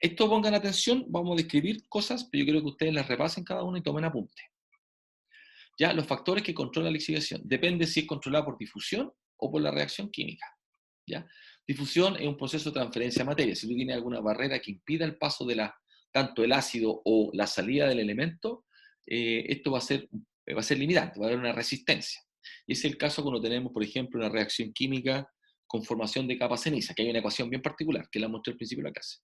Esto pongan atención, vamos a describir cosas, pero yo quiero que ustedes las repasen cada uno y tomen apunte. Ya, los factores que controlan la lixiviación. Depende si es controlada por difusión o por la reacción química. ¿Ya? Difusión es un proceso de transferencia de materia. Si tú tienes alguna barrera que impida el paso de tanto el ácido o la salida del elemento, esto va a ser limitante, va a haber una resistencia. Y ese es el caso cuando tenemos, por ejemplo, una reacción química con formación de capa ceniza, que hay una ecuación bien particular, que la mostré al principio de la clase.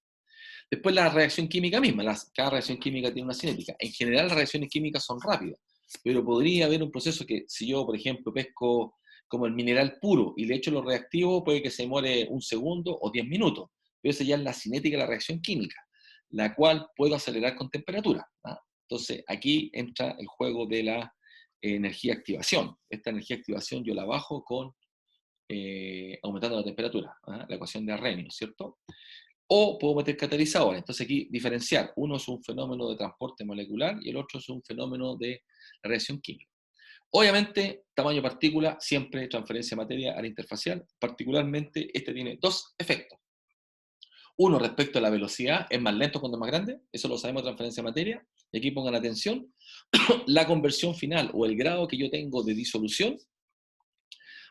Después la reacción química misma, cada reacción química tiene una cinética. En general las reacciones químicas son rápidas, pero podría haber un proceso que si yo, por ejemplo, pesco como el mineral puro y le echo los reactivos, puede que se demore un segundo o 10 minutos. Pero esa ya es la cinética de la reacción química, la cual puedo acelerar con temperatura. ¿Ah? Entonces aquí entra el juego de la energía activación. Esta energía activación yo la bajo con aumentando la temperatura, ¿ah? La ecuación de Arrhenius, ¿cierto? O puedo meter catalizadores. Entonces aquí diferenciar. Uno es un fenómeno de transporte molecular y el otro es un fenómeno de reacción química. Obviamente, tamaño partícula, siempre transferencia de materia a la interfacial. Particularmente, este tiene dos efectos. Uno, respecto a la velocidad, es más lento cuando es más grande. Eso lo sabemos de transferencia de materia. Y aquí pongan atención. La conversión final o el grado que yo tengo de disolución,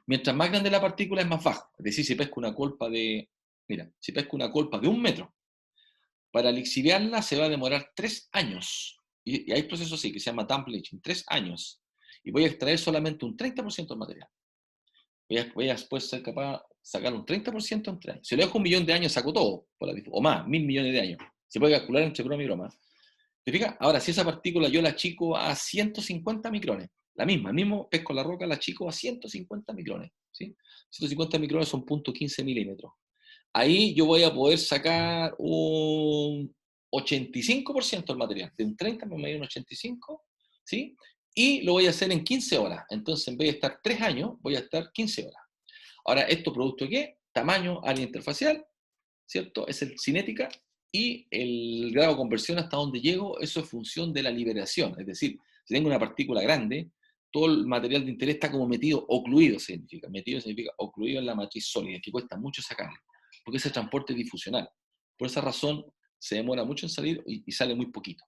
mientras más grande la partícula es más bajo. Es decir, si pesco una colpa de, mira, si pesco una colpa de 1 metro, para lixiviarla se va a demorar 3 años. Y hay procesos así que se llama dump leaching, 3 años. Y voy a extraer solamente un 30% del material. Voy a después ser capaz de sacar un 30% en 3 años. Si lo dejo 1.000.000 de años, saco todo. O más, 1.000.000.000 de años. Se puede calcular entre broma y broma. ¿Te fijas? Ahora, si esa partícula yo la achico a 150 micrones, la misma, el mismo pesco la roca, la achico a 150 micrones. ¿Sí? 150 micrones son 0.15 milímetros. Ahí yo voy a poder sacar un 85% del material. De un 30 me voy a ir un 85, ¿sí? Y lo voy a hacer en 15 horas. Entonces, en vez de estar 3 años, voy a estar 15 horas. Ahora, ¿esto producto de qué? Tamaño, área interfacial, ¿cierto? Es el cinética. Y el grado de conversión hasta donde llego, eso es función de la liberación. Es decir, si tengo una partícula grande, todo el material de interés está como metido, ocluido significa. Metido significa ocluido en la matriz sólida, que cuesta mucho sacarlo, porque ese transporte es difusional. Por esa razón, se demora mucho en salir y sale muy poquito.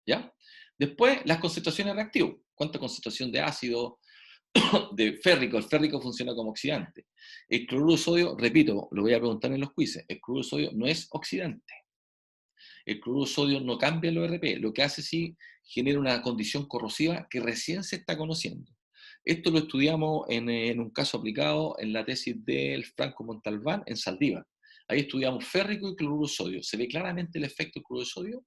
¿Ya? Después, las concentraciones reactivas. ¿Cuánta concentración de ácido, de férrico? El férrico funciona como oxidante. El cloruro de sodio, repito, lo voy a preguntar en los quizzes, el cloruro de sodio no es oxidante. El cloruro de sodio no cambia el ORP, lo que hace sí genera una condición corrosiva que recién se está conociendo. Esto lo estudiamos en un caso aplicado en la tesis del Franco Montalbán en Saldívar. Ahí estudiamos férrico y cloruro de sodio. Se ve claramente el efecto del cloruro de sodio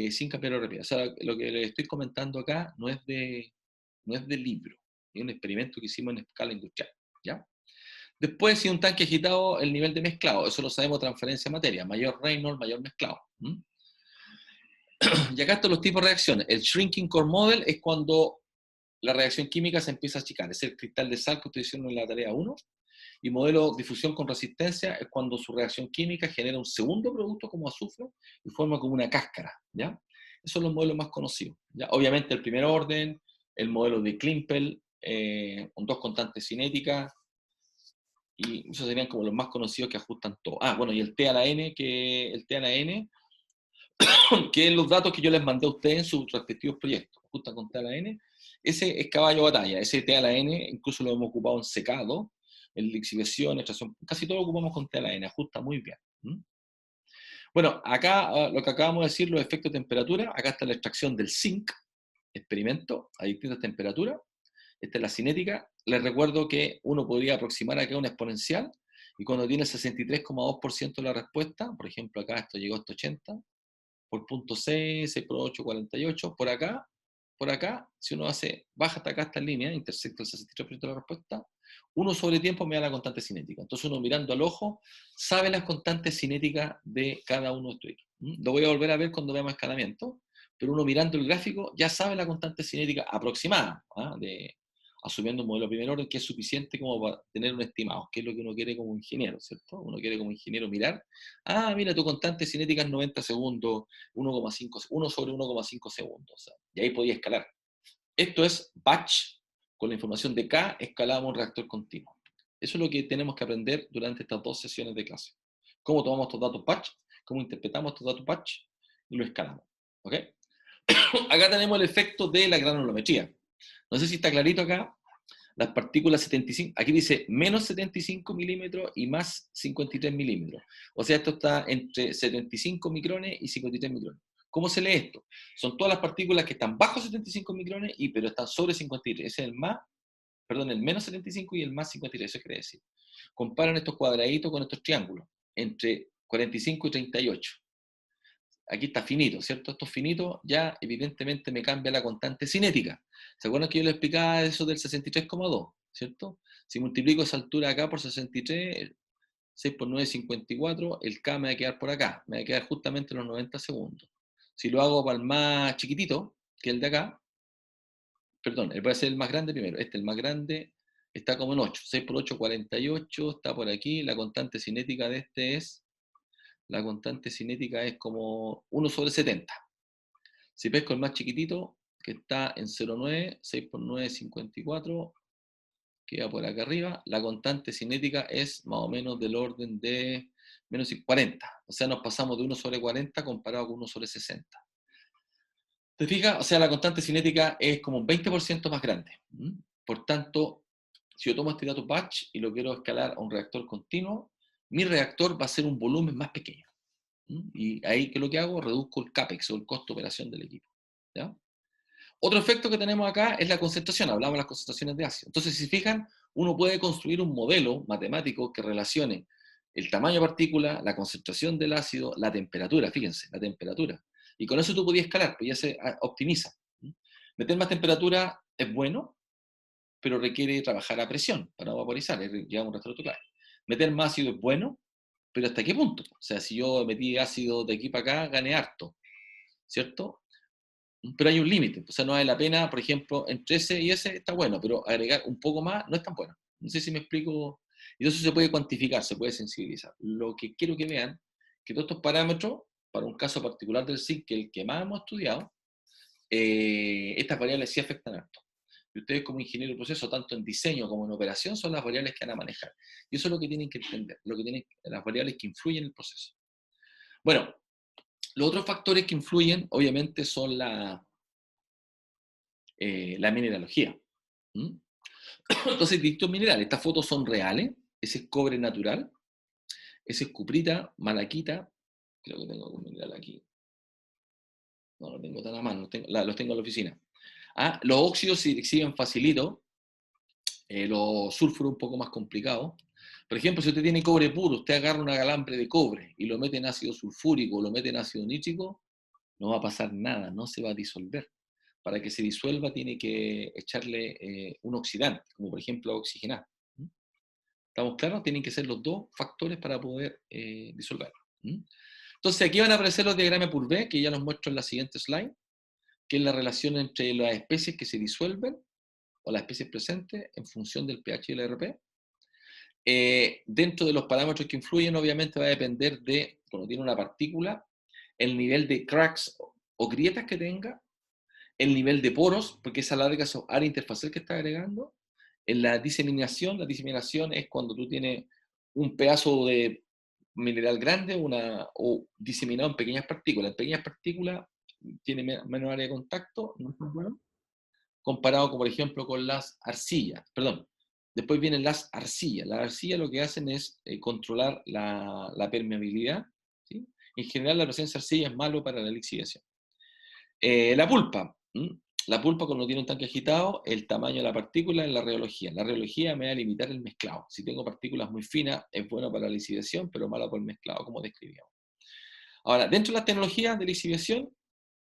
sin cambiar el ORP. O sea, lo que les estoy comentando acá no es del libro, es un experimento que hicimos en escala industrial. ¿Ya? Después, si un tanque agitado, el nivel de mezclado, eso lo sabemos, transferencia de materia, mayor Reynolds, mayor mezclado. Y acá están los tipos de reacciones. El shrinking core model es cuando la reacción química se empieza a achicar, es el cristal de sal que ustedes hicieron en la tarea 1, y modelo difusión con resistencia es cuando su reacción química genera un segundo producto como azufre y forma como una cáscara, ¿ya? Esos son los modelos más conocidos, ¿ya? Obviamente el primer orden, el modelo de Klimpel, con dos constantes cinéticas, y esos serían como los más conocidos que ajustan todo. Ah, bueno, y el T a la N, que es los datos que yo les mandé a ustedes en sus respectivos proyectos, ajustan con T a la N, ese es caballo de batalla, ese T a la N, incluso lo hemos ocupado en secado, en lixiviación, extracción, casi todo lo ocupamos con T a la N, ajusta muy bien. Bueno, acá lo que acabamos de decir, los efectos de temperatura, acá está la extracción del zinc, experimento a distintas temperaturas, esta es la cinética. Les recuerdo que uno podría aproximar acá una exponencial, y cuando tiene el 63,2% de la respuesta, por ejemplo acá esto llegó hasta 80, por punto 6, 6 por 8, 48, por acá, si uno baja hasta acá esta línea, intersecta el 63% de la respuesta, uno sobre tiempo me da la constante cinética. Entonces uno mirando al ojo sabe las constantes cinéticas de cada uno de estos equipos. Lo voy a volver a ver cuando veamos escalamiento, pero uno mirando el gráfico ya sabe la constante cinética aproximada, asumiendo un modelo de primer orden que es suficiente como para tener un estimado, que es lo que uno quiere como ingeniero, ¿cierto? Uno quiere como ingeniero mirar, mira, tu constante cinética es 90 segundos, 1,5, 1 sobre 1,5 segundos, o sea, y ahí podía escalar. Esto es batch, con la información de K, escalamos un reactor continuo. Eso es lo que tenemos que aprender durante estas 2 sesiones de clase. ¿Cómo tomamos estos datos batch? cómo interpretamos estos datos batch y lo escalamos. ¿Ok? Acá tenemos el efecto de la granulometría. No sé si está clarito acá. Las partículas 75, aquí dice menos 75 milímetros y más 53 milímetros. O sea, esto está entre 75 micrones y 53 micrones. ¿Cómo se lee esto? Son todas las partículas que están bajo 75 micrones, pero están sobre 53. Ese es el menos 75 y el más 53, eso quiere decir. Comparan estos cuadraditos con estos triángulos, entre 45 y 38. Aquí está finito, ¿cierto? Esto finito ya evidentemente me cambia la constante cinética. ¿Se acuerdan que yo les explicaba eso del 63,2? ¿Cierto? Si multiplico esa altura acá por 63, 6 por 9, 54, el K me va a quedar por acá, me va a quedar justamente en los 90 segundos. Si lo hago para el más chiquitito, que el de acá, perdón, voy a ser el más grande primero, el más grande, está como en 8, 6 por 8, 48, está por aquí, la constante cinética de este es, la constante cinética es como 1 sobre 70. Si pesco el más chiquitito, que está en 0,9, 6 por 9, 54, queda por acá arriba, la constante cinética es más o menos del orden de menos 40. O sea, nos pasamos de 1 sobre 40 comparado con 1 sobre 60. ¿Te fijas? O sea, la constante cinética es como un 20% más grande. Por tanto, si yo tomo este dato batch y lo quiero escalar a un reactor continuo, mi reactor va a ser un volumen más pequeño. Y ahí, ¿qué es lo que hago? Reduzco el CAPEX o el costo de operación del equipo. ¿Ya? Otro efecto que tenemos acá es la concentración. Hablamos de las concentraciones de ácido. Entonces, si se fijan, uno puede construir un modelo matemático que relacione el tamaño de partícula, la concentración del ácido, la temperatura, fíjense, la temperatura. Y con eso tú podías escalar, pues ya se optimiza. Meter más temperatura es bueno, pero requiere trabajar a presión para no vaporizar, lleva un rastro clave. Meter más ácido es bueno, pero ¿hasta qué punto? O sea, si yo metí ácido de aquí para acá, gané harto, ¿cierto? Pero hay un límite, o sea, no vale la pena, por ejemplo, entre ese y ese está bueno, pero agregar un poco más no es tan bueno. No sé si me explico. Y eso se puede cuantificar, se puede sensibilizar. Lo que quiero que vean, que todos estos parámetros, para un caso particular del zinc, que es el que más hemos estudiado, estas variables sí afectan harto. Y ustedes como ingeniero de proceso, tanto en diseño como en operación, son las variables que van a manejar. Y eso es lo que tienen que entender, las variables que influyen en el proceso. Bueno, los otros factores que influyen, obviamente, son la mineralogía. Entonces, distintos minerales. Estas fotos son reales. Ese es cobre natural. Ese es cuprita, malaquita. Creo que tengo algún mineral aquí. No lo tengo tan a mano, los tengo en la oficina. Los óxidos se exhiben facilito. Los sulfuros un poco más complicados. Por ejemplo, si usted tiene cobre puro, usted agarra una galambre de cobre y lo mete en ácido sulfúrico o lo mete en ácido nítrico, no va a pasar nada, no se va a disolver. Para que se disuelva tiene que echarle un oxidante, como por ejemplo oxigenar. ¿Estamos claros? Tienen que ser los dos factores para poder disolverlo. Entonces aquí van a aparecer los diagramas Purvé, que ya los muestro en la siguiente slide, que es la relación entre las especies que se disuelven o las especies presentes en función del pH y el RP. Dentro de los parámetros que influyen, obviamente va a depender de, cuando tiene una partícula, el nivel de cracks o grietas que tenga, el nivel de poros, porque esa larga área interfacial que está agregando. En la diseminación es cuando tú tienes un pedazo de mineral grande o diseminado en pequeñas partículas. En pequeñas partículas tiene menos área de contacto, no es tan bueno, comparado, por ejemplo, con las arcillas. Perdón, después vienen las arcillas. Las arcillas lo que hacen es controlar la permeabilidad. ¿Sí? En general, la presencia de arcilla es malo para la lixiviación. La pulpa. La pulpa, cuando tiene un tanque agitado, el tamaño de la partícula es la rheología. La rheología me va a limitar el mezclado. Si tengo partículas muy finas, es bueno para la lixiviación, pero malo para el mezclado, como describíamos. Ahora, dentro de las tecnologías de lixiviación,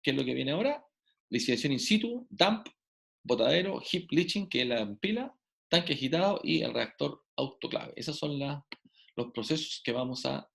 ¿qué es lo que viene ahora? Lixiviación in situ, dump, botadero, heap leaching, que es la pila, tanque agitado y el reactor autoclave. Esos son los procesos que vamos a